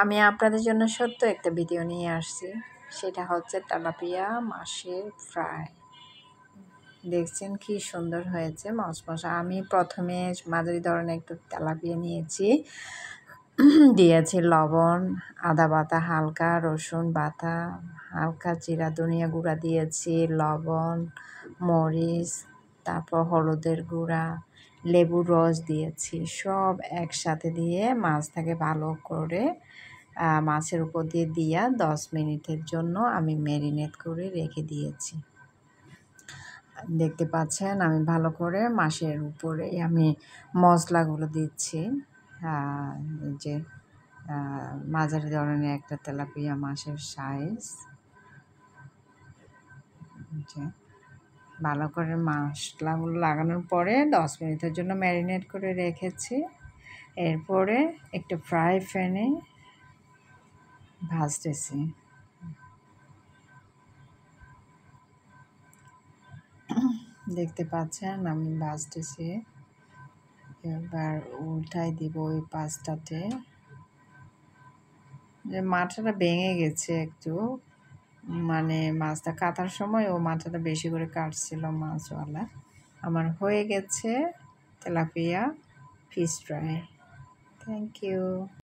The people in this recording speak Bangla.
আমি আপনাদের জন্য সত্য একটা ভিডিও নিয়ে আসছি, সেটা হচ্ছে তেলাপিয়া মাছের ফ্রাই। দেখছেন কি সুন্দর হয়েছে মশমশা। আমি প্রথমে মাঝারি ধরনের একটু তেলাপিয়া নিয়েছি, দিয়েছি লবণ, আদা বাটা হালকা, রসুন বাটা হালকা, জিরা ধনিয়া গুঁড়া দিয়েছি, লবণ, মরিচ, তারপর হলুদের গুঁড়া, লেবুর রস দিয়েছি। সব একসাথে দিয়ে মাছটাকে ভালো করে মাছের উপর দিয়ে 10 মিনিটের জন্য আমি ম্যারিনেট করে রেখে দিয়েছি। দেখতে পাচ্ছেন আমি ভালো করে মাছের উপরে আমি মশলাগুলো দিচ্ছি। যে মাঝারি ধরনের একটা তেলাপিয়া মাছের সাইজ, যে ভালো করে মশলাগুলো লাগানোর পরে 10 মিনিটের জন্য ম্যারিনেট করে রেখেছি। এরপরে একটু ফ্রাই প্যানে ভাজতেছি। দেখতে পাচ্ছেন আমি ভাজতেছি। এবার উল্টাই দিব ওই পাঁচটাতে। যে মাথাটা ভেঙে গেছে একটু, মানে মাছটা কাটার সময় ও মাথাটা বেশি করে কাটছিল মাছওয়ালা। আমার হয়ে গেছে tilapia fish fry. Thank you.